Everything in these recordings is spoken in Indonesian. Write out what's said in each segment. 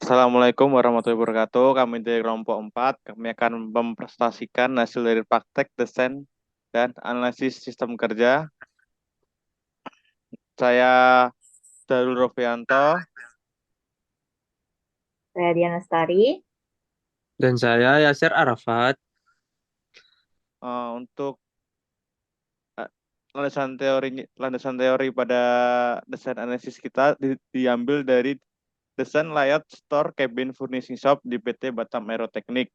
Assalamualaikum warahmatullahi wabarakatuh. Kami dari kelompok 4. Kami akan mempresentasikan hasil dari praktek desain dan analisis sistem kerja. Saya Darul Rofianto. Saya Diana Lestari. Dan saya Yasir Arafat. Untuk landasan teori pada desain analisis kita diambil dari desain layout store cabin furnishing shop di PT Batam Aeroteknik.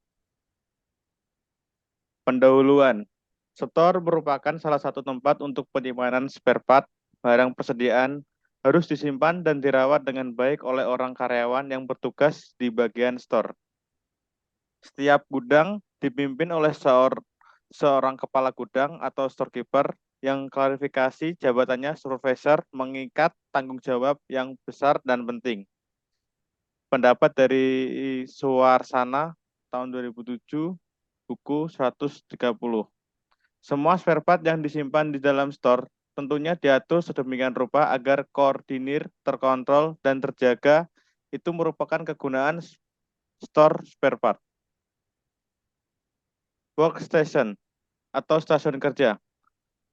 Pendahuluan. Store merupakan salah satu tempat untuk penyimpanan spare part. Barang persediaan harus disimpan dan dirawat dengan baik oleh orang karyawan yang bertugas di bagian store. Setiap gudang dipimpin oleh seorang kepala gudang atau storekeeper yang klarifikasi jabatannya supervisor mengikat tanggung jawab yang besar dan penting. Pendapat dari Suwarsana tahun 2007, buku 130. Semua spare part yang disimpan di dalam store tentunya diatur sedemikian rupa agar koordinir, terkontrol, dan terjaga. Itu merupakan kegunaan store spare part. Workstation atau stasiun kerja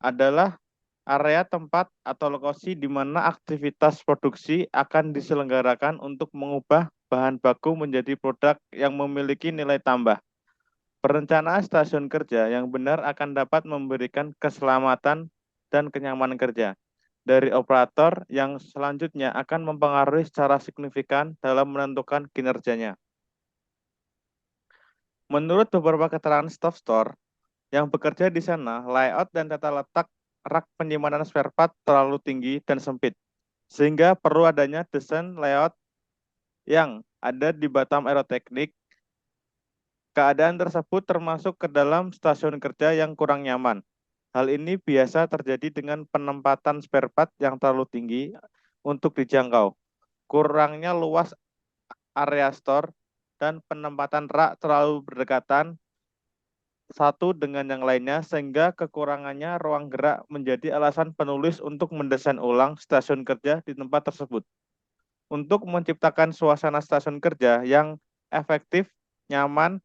adalah area tempat atau lokasi di mana aktivitas produksi akan diselenggarakan untuk mengubah bahan baku menjadi produk yang memiliki nilai tambah. Perencanaan stasiun kerja yang benar akan dapat memberikan keselamatan dan kenyamanan kerja dari operator yang selanjutnya akan mempengaruhi secara signifikan dalam menentukan kinerjanya. Menurut beberapa keterangan staff store yang bekerja di sana, layout dan tata letak rak penyimpanan spare part terlalu tinggi dan sempit, sehingga perlu adanya desain layout yang ada di Batam Aeroteknik. Keadaan tersebut termasuk ke dalam stasiun kerja yang kurang nyaman. Hal ini biasa terjadi dengan penempatan spare part yang terlalu tinggi untuk dijangkau, kurangnya luas area store, dan penempatan rak terlalu berdekatan satu dengan yang lainnya sehingga kekurangannya ruang gerak menjadi alasan penulis untuk mendesain ulang stasiun kerja di tempat tersebut. Untuk menciptakan suasana stasiun kerja yang efektif, nyaman,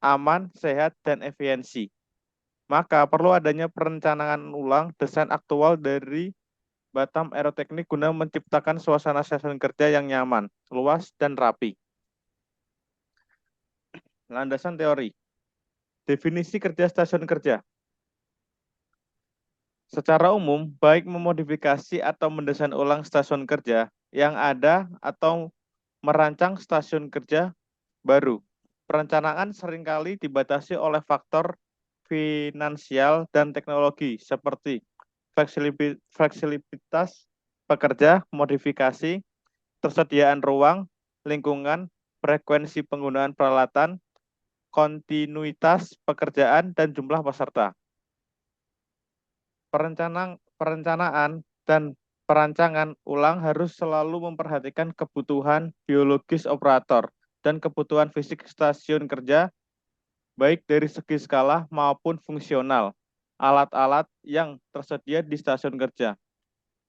aman, sehat, dan efisiensi, maka perlu adanya perencanaan ulang desain aktual dari Batam Aeroteknik guna menciptakan suasana stasiun kerja yang nyaman, luas, dan rapi. Landasan teori. Definisi kerja stasiun kerja. Secara umum, baik memodifikasi atau mendesain ulang stasiun kerja yang ada atau merancang stasiun kerja baru. Perencanaan seringkali dibatasi oleh faktor finansial dan teknologi seperti fleksibilitas pekerja, modifikasi, tersediaan ruang, lingkungan, frekuensi penggunaan peralatan, kontinuitas pekerjaan, dan jumlah peserta. Perencanaan dan perancangan ulang harus selalu memperhatikan kebutuhan biologis operator dan kebutuhan fisik stasiun kerja, baik dari segi skala maupun fungsional, alat-alat yang tersedia di stasiun kerja.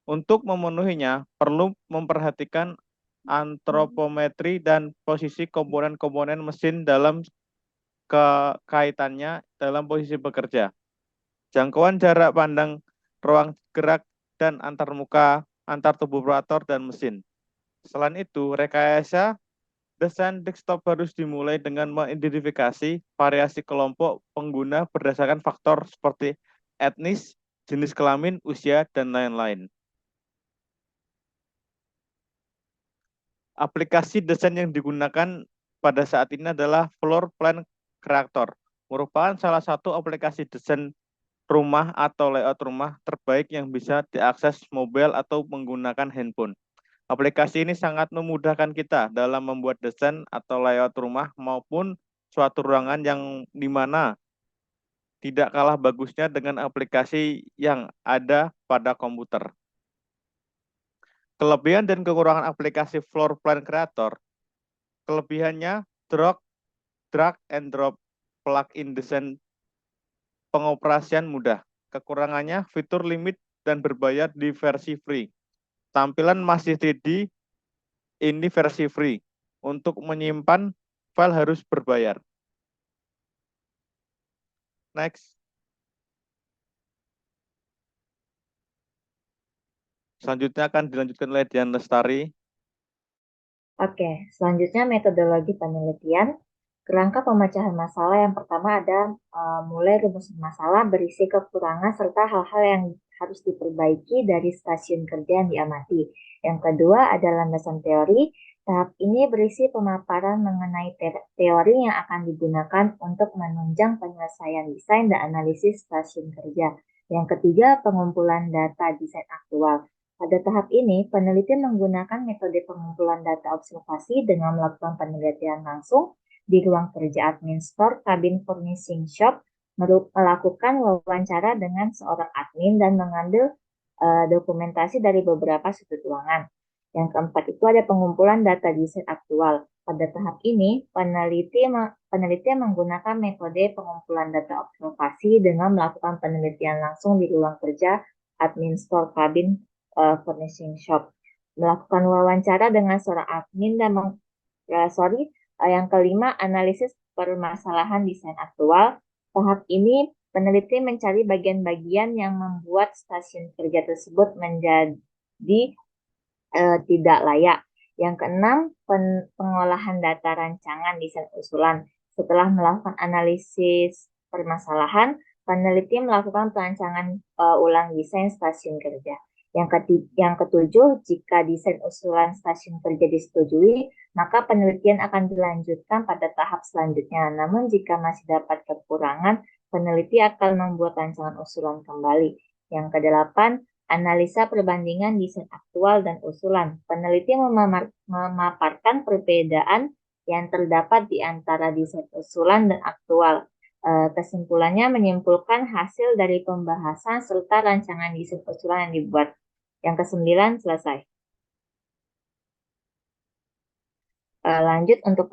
Untuk memenuhinya, perlu memperhatikan antropometri dan posisi komponen-komponen mesin dalam kaitannya dalam posisi bekerja. Jangkauan jarak pandang, ruang gerak, dan antar muka, antar tubuh operator dan mesin. Selain itu, rekayasa desain desktop harus dimulai dengan mengidentifikasi variasi kelompok pengguna berdasarkan faktor seperti etnis, jenis kelamin, usia, dan lain-lain. Aplikasi desain yang digunakan pada saat ini adalah Floor Plan Creator, merupakan salah satu aplikasi desain rumah atau layout rumah terbaik yang bisa diakses mobile atau menggunakan handphone. Aplikasi ini sangat memudahkan kita dalam membuat desain atau layout rumah maupun suatu ruangan yang dimana tidak kalah bagusnya dengan aplikasi yang ada pada komputer. Kelebihan dan kekurangan aplikasi Floor Plan Creator. Kelebihannya drag and drop plug-in desain pengoperasian mudah. Kekurangannya fitur limit dan berbayar di versi free. Tampilan masih 3D ini versi free. Untuk menyimpan file harus berbayar. Next. Selanjutnya akan dilanjutkan oleh Dian Lestari. Oke, selanjutnya metodologi penelitian. Kerangka pemecahan masalah yang pertama ada mulai rumus masalah berisi kekurangan serta hal-hal yang harus diperbaiki dari stasiun kerja yang diamati. Yang kedua ada landasan teori. Tahap ini berisi pemaparan mengenai teori yang akan digunakan untuk menunjang penyelesaian desain dan analisis stasiun kerja. Yang ketiga, pengumpulan data desain aktual. Pada tahap ini, peneliti menggunakan metode pengumpulan data observasi dengan melakukan penelitian langsung di ruang kerja admin store, kabin furnishing shop, melakukan wawancara dengan seorang admin dan mengambil dokumentasi dari beberapa sudut ruangan. Yang keempat itu ada pengumpulan data desain aktual. Pada tahap ini, peneliti menggunakan metode pengumpulan data observasi dengan melakukan penelitian langsung di ruang kerja admin store, kabin furnishing shop, melakukan wawancara dengan seorang admin dan yang kelima analisis permasalahan desain aktual. Tahap ini peneliti mencari bagian-bagian yang membuat stasiun kerja tersebut menjadi tidak layak. Yang keenam, pengolahan data rancangan desain usulan. Setelah melakukan analisis permasalahan, peneliti melakukan perancangan ulang desain stasiun kerja. Yang ketujuh, jika desain usulan stasiun kerja disetujui, maka penelitian akan dilanjutkan pada tahap selanjutnya. Namun jika masih dapat kekurangan, peneliti akan membuat rancangan usulan kembali. Yang kedelapan, analisa perbandingan desain aktual dan usulan. Peneliti memaparkan perbedaan yang terdapat di antara desain usulan dan aktual. Kesimpulannya menyimpulkan hasil dari pembahasan serta rancangan desain usulan yang dibuat. Yang kesembilan selesai. Lanjut untuk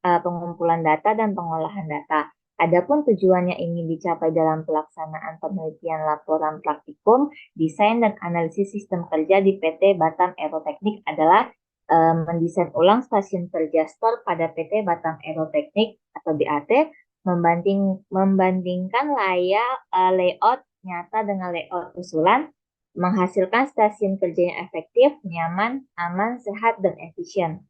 pengumpulan data dan pengolahan data. Adapun tujuannya ini dicapai dalam pelaksanaan penelitian laporan praktikum, desain dan analisis sistem kerja di PT Batam Aeroteknik adalah mendesain ulang stasiun kerja store pada PT Batam Aeroteknik atau BAT, membandingkan layout nyata dengan layout usulan, menghasilkan stasiun kerja yang efektif, nyaman, aman, sehat, dan efisien.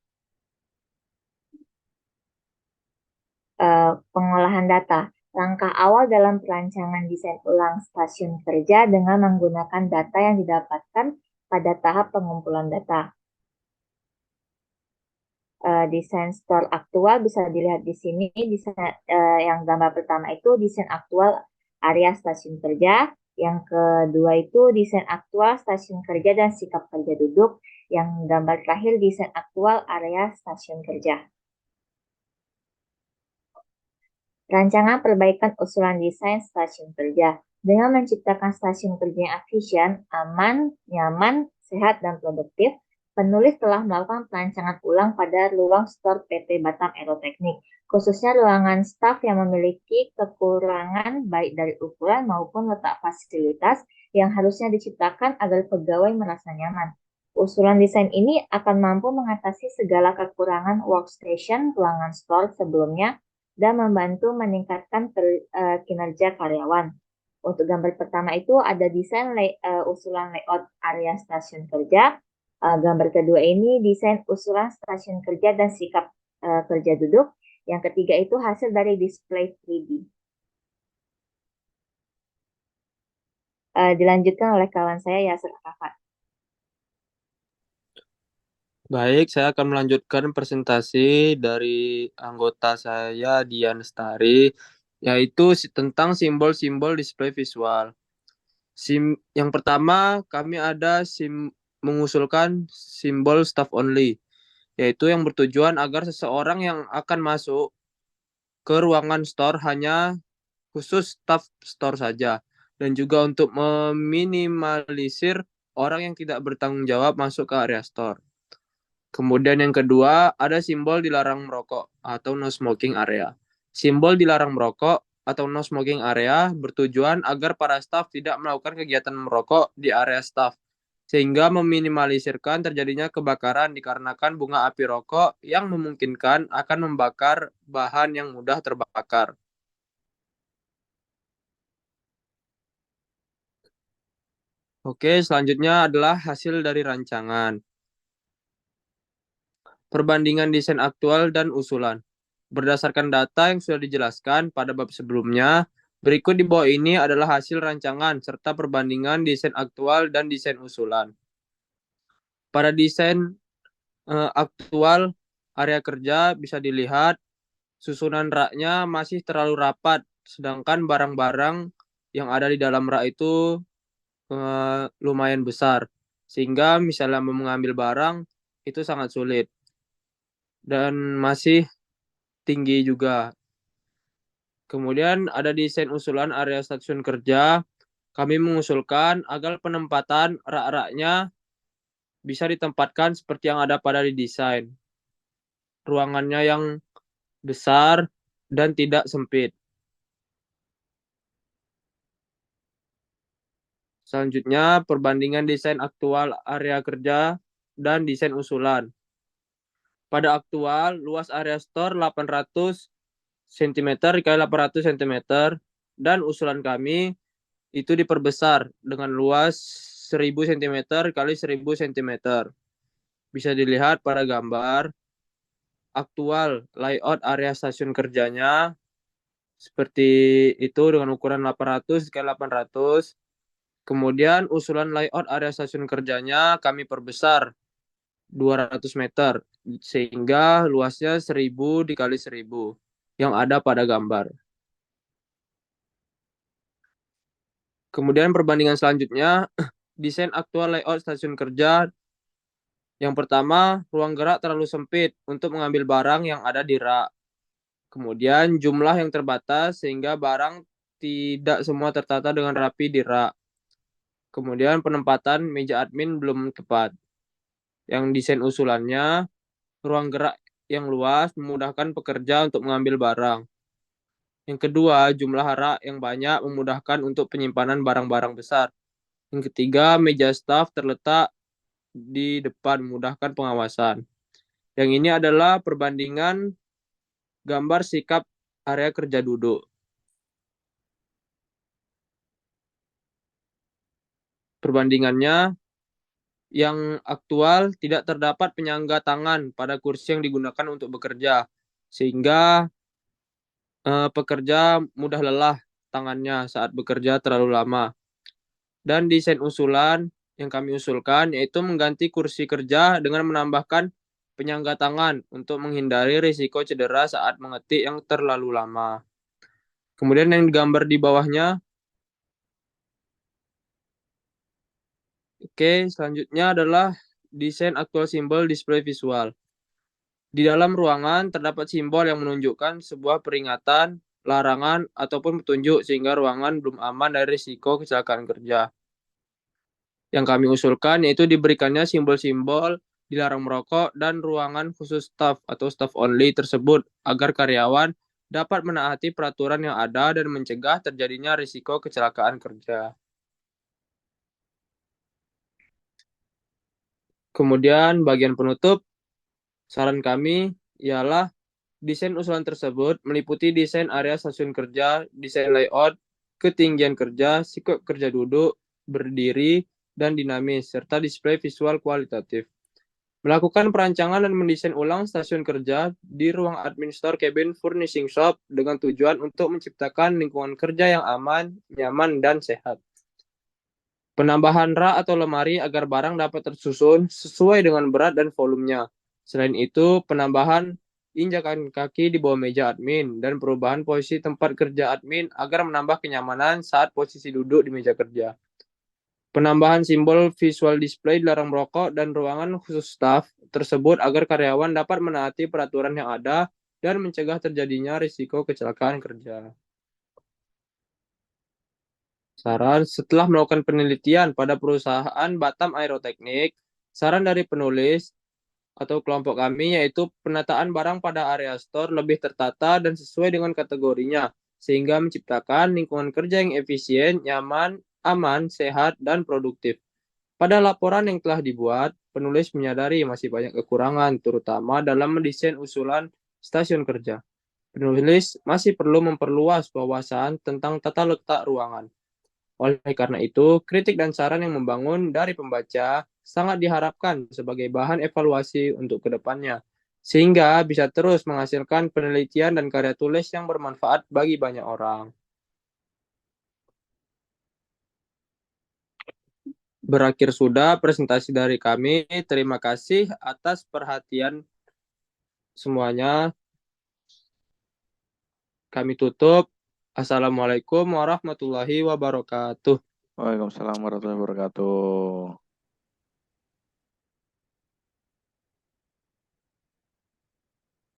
Pengolahan data. Langkah awal dalam perancangan desain ulang stasiun kerja dengan menggunakan data yang didapatkan pada tahap pengumpulan data. Desain store aktual bisa dilihat di sini. Yang gambar pertama itu desain aktual area stasiun kerja. Yang kedua itu desain aktual stasiun kerja dan sikap kerja duduk. Yang gambar terakhir desain aktual area stasiun kerja. Rancangan perbaikan usulan desain stasiun kerja. Dengan menciptakan stasiun kerja yang efisien, aman, nyaman, sehat, dan produktif, penulis telah melakukan perancangan ulang pada ruang store PT Batam Aeroteknik, khususnya ruangan staf yang memiliki kekurangan baik dari ukuran maupun letak fasilitas yang harusnya diciptakan agar pegawai merasa nyaman. Usulan desain ini akan mampu mengatasi segala kekurangan workstation ruangan store sebelumnya dan membantu meningkatkan kinerja karyawan. Untuk gambar pertama itu ada desain usulan layout area stasiun kerja. Gambar kedua ini desain usulan stasiun kerja dan sikap kerja duduk. Yang ketiga itu hasil dari display 3D. Dilanjutkan oleh kawan saya Yasir Arafat. Baik, saya akan melanjutkan presentasi dari anggota saya, Dian Lestari, yaitu tentang simbol-simbol display visual. Yang pertama, kami ada mengusulkan simbol staff only, yaitu yang bertujuan agar seseorang yang akan masuk ke ruangan store hanya khusus staff store saja, dan juga untuk meminimalisir orang yang tidak bertanggung jawab masuk ke area store. Kemudian yang kedua, ada simbol dilarang merokok atau no smoking area. Simbol dilarang merokok atau no smoking area bertujuan agar para staf tidak melakukan kegiatan merokok di area staf sehingga meminimalisirkan terjadinya kebakaran dikarenakan bunga api rokok yang memungkinkan akan membakar bahan yang mudah terbakar. Oke, selanjutnya adalah hasil dari rancangan. Perbandingan desain aktual dan usulan. Berdasarkan data yang sudah dijelaskan pada bab sebelumnya, berikut di bawah ini adalah hasil rancangan serta perbandingan desain aktual dan desain usulan. Pada desain aktual area kerja bisa dilihat susunan raknya masih terlalu rapat, sedangkan barang-barang yang ada di dalam rak itu lumayan besar, sehingga misalnya mengambil barang itu sangat sulit dan masih tinggi juga. Kemudian ada desain usulan area stasiun kerja. Kami mengusulkan agar penempatan rak-raknya bisa ditempatkan seperti yang ada pada di desain. Ruangannya yang besar dan tidak sempit. Selanjutnya, perbandingan desain aktual area kerja dan desain usulan. Pada aktual, luas area store 800 cm x 800 cm dan usulan kami itu diperbesar dengan luas 1000 cm x 1000 cm. Bisa dilihat pada gambar aktual layout area stasiun kerjanya seperti itu dengan ukuran 800 x 800. Kemudian usulan layout area stasiun kerjanya kami perbesar 200 meter sehingga luasnya 1000 dikali 1000 yang ada pada gambar. Kemudian perbandingan selanjutnya desain aktual layout stasiun kerja. Yang pertama, ruang gerak terlalu sempit untuk mengambil barang yang ada di rak. Kemudian jumlah yang terbatas sehingga barang tidak semua tertata dengan rapi di rak. Kemudian penempatan meja admin belum tepat. Yang desain usulannya, ruang gerak yang luas memudahkan pekerja untuk mengambil barang. Yang kedua, jumlah rak yang banyak memudahkan untuk penyimpanan barang-barang besar. Yang ketiga, meja staf terletak di depan memudahkan pengawasan. Yang ini adalah perbandingan gambar sikap area kerja duduk. Perbandingannya, yang aktual tidak terdapat penyangga tangan pada kursi yang digunakan untuk bekerja, sehingga pekerja mudah lelah tangannya saat bekerja terlalu lama. Dan desain usulan yang kami usulkan yaitu mengganti kursi kerja dengan menambahkan penyangga tangan untuk menghindari risiko cedera saat mengetik yang terlalu lama. Kemudian yang digambar di bawahnya. Oke, selanjutnya adalah desain aktual simbol display visual. Di dalam ruangan terdapat simbol yang menunjukkan sebuah peringatan, larangan, ataupun petunjuk sehingga ruangan belum aman dari risiko kecelakaan kerja. Yang kami usulkan yaitu diberikannya simbol-simbol dilarang merokok dan ruangan khusus staff atau staff only tersebut agar karyawan dapat menaati peraturan yang ada dan mencegah terjadinya risiko kecelakaan kerja. Kemudian bagian penutup, saran kami ialah desain usulan tersebut meliputi desain area stasiun kerja, desain layout, ketinggian kerja, sikap kerja duduk, berdiri, dan dinamis, serta display visual kualitatif. Melakukan perancangan dan mendesain ulang stasiun kerja di ruang admin store cabin furnishing shop dengan tujuan untuk menciptakan lingkungan kerja yang aman, nyaman, dan sehat. Penambahan rak atau lemari agar barang dapat tersusun sesuai dengan berat dan volumenya. Selain itu, penambahan injakan kaki di bawah meja admin dan perubahan posisi tempat kerja admin agar menambah kenyamanan saat posisi duduk di meja kerja. Penambahan simbol visual display dilarang merokok dan ruangan khusus staf tersebut agar karyawan dapat menaati peraturan yang ada dan mencegah terjadinya risiko kecelakaan kerja. Saran, setelah melakukan penelitian pada perusahaan Batam Aeroteknik, saran dari penulis atau kelompok kami yaitu penataan barang pada area store lebih tertata dan sesuai dengan kategorinya, sehingga menciptakan lingkungan kerja yang efisien, nyaman, aman, sehat, dan produktif. Pada laporan yang telah dibuat, penulis menyadari masih banyak kekurangan, terutama dalam mendesain usulan stasiun kerja. Penulis masih perlu memperluas wawasan tentang tata letak ruangan. Oleh karena itu, kritik dan saran yang membangun dari pembaca sangat diharapkan sebagai bahan evaluasi untuk kedepannya, sehingga bisa terus menghasilkan penelitian dan karya tulis yang bermanfaat bagi banyak orang. Berakhir sudah presentasi dari kami. Terima kasih atas perhatian semuanya. Kami tutup. Assalamualaikum warahmatullahi wabarakatuh. Waalaikumsalam warahmatullahi wabarakatuh.